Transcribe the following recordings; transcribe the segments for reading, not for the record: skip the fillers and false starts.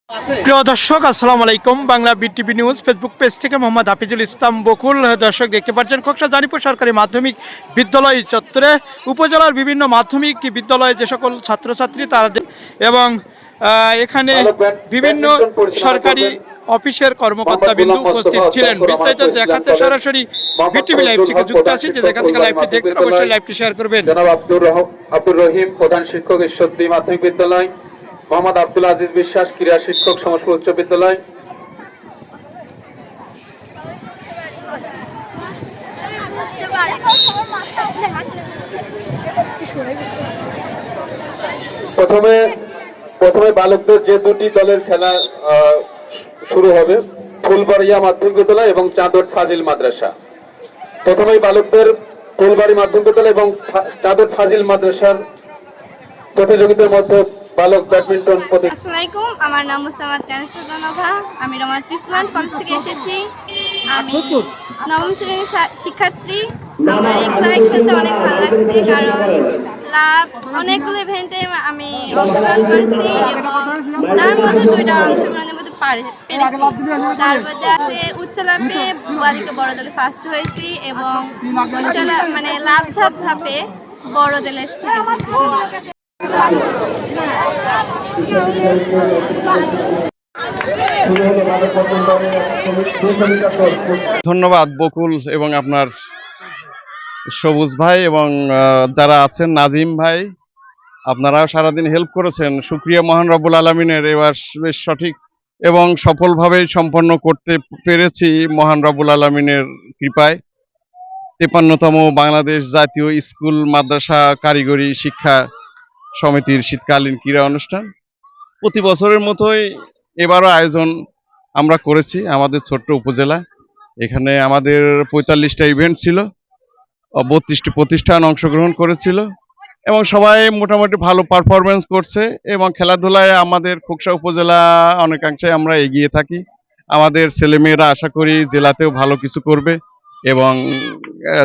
প্রিয় দর্শক, আসসালামু আলাইকুম। Bangla BTV news Facebook page থেকে মোহাম্মদ হাফিজুল ইসলাম বকুল। দর্শক, দেখতে পাচ্ছেন খোকসা জানিপুর সরকারি মাধ্যমিক বিদ্যালয় চত্বরে উপজেলার বিভিন্ন মাধ্যমিক বিদ্যালয়ে যে সকল ছাত্রছাত্রী তারা এবং এখানে বিভিন্ন সরকারি অফিসের কর্মকর্তা বিন্দু উপস্থিত ছিলেন। বিস্তারিত দেখাতে সরাসরি বিটিভি লাইভ থেকে যুক্ত আছি। যে যেখান থেকে লাইভটি দেখছেন অবশ্যই লাইভটি শেয়ার করবেন। জনাব আব্দুর রহিম, প্রধান শিক্ষক, ঈশ্বরদী মাধ্যমিক বিদ্যালয়। মোহাম্মদ আব্দুল আজিজ বিশ্বাস, ক্রীড়া শিক্ষক, সমস্ত উচ্চ বিদ্যালয়। প্রথমে বালকদের যে দুটি দলের খেলা শুরু হবে, ফুলবাড়িয়া মাধ্যমিক বিদ্যালয় এবং চাঁদর ফাজিল মাদ্রাসা। প্রথমেই বালকদের ফুলবাড়ি মাধ্যমিক বিদ্যালয় এবং চাঁদর ফাজিল মাদ্রাসার প্রতিযোগিতার মধ্যে বালক ব্যাডমিন্টন। আসসালামু আলাইকুম, আমার নাম মুসাম্মাদ কানিসুদ্দোনভা। আমি রমাত ইসলাম কলেজ থেকে এসেছি। আমি নবম শ্রেণীর শিক্ষার্থী। আমার এই খেলায় খেলতে অনেক ভালো লাগছে, কারণ অনেকগুলো ইভেন্টে আমি অংশগ্রহণ করেছি এবং তার মধ্যে দুইটা অংশগ্রহণের মধ্যে পেরেছি। তার মধ্যে আছে উচ্চ লাভে বালিকা বড় দলে ফার্স্ট হয়েছি এবং লাভ ঝাপ ধাপে বড় দলে ধন্যবাদ বকুল এবং আপনার সবুজ ভাই এবং যারা আছেন নাজিম ভাই, আপনারা সারাদিন হেল্প করেছেন। শুকরিয়া মহান রব্বুল আলমিনের। এবার বেশ সঠিক এবং সফলভাবে সম্পন্ন করতে পেরেছি মহান রব্বুল আলমিনের কৃপায়। 53তম বাংলাদেশ জাতীয় স্কুল মাদ্রাসা কারিগরি শিক্ষা সমিতির শীতকালীন ক্রীড়া অনুষ্ঠান প্রতি বছরের মতোই এবারও আয়োজন আমরা করেছি আমাদের ছোট্ট উপজেলা। এখানে আমাদের 45টা ইভেন্ট ছিল, 32টি প্রতিষ্ঠান অংশগ্রহণ করেছিল এবং সবাই মোটামুটি ভালো পারফরমেন্স করছে এবং খেলাধুলায় আমাদের খোকসা উপজেলা অনেকাংশে আমরা এগিয়ে থাকি। আমাদের ছেলেমেয়েরা আশা করি জেলাতেও ভালো কিছু করবে এবং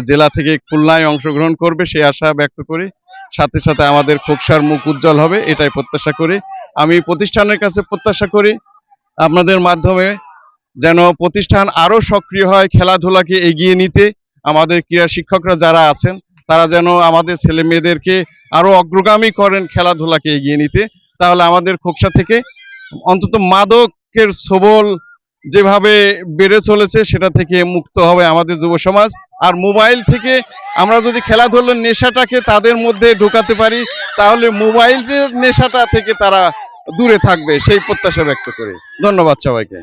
জেলা থেকে খুলনায় অংশগ্রহণ করবে সেই আশা ব্যক্ত করি। সাথে সাথে আমাদের খোকসার মুখ উজ্জ্বল হবে এটাই প্রত্যাশা করি। আমি প্রতিষ্ঠানের কাছে প্রত্যাশা করি আপনাদের মাধ্যমে যেন প্রতিষ্ঠান আরো সক্রিয় হয় খেলাধুলাকে এগিয়ে নিতে। আমাদের ক্রীড়া শিক্ষকরা যারা আছেন তারা যেন আমাদের ছেলে মেয়েদেরকে আরো অগ্রগামী করেন খেলাধুলাকে এগিয়ে নিতে। তাহলে আমাদের খোকসা থেকে অন্তত মাদকের ছোবল যেভাবে বেড়ে চলেছে সেটা থেকে মুক্ত হবে আমাদের যুব সমাজ। আর মোবাইল থেকে আমরা যদি খেলাধুলার নেশাটাকে তাদের মধ্যে ঢোকাতে পারি তাহলে মোবাইলের নেশাটা থেকে তারা দূরে থাকবে, সেই প্রত্যাশা ব্যক্ত করি। ধন্যবাদ সবাইকে।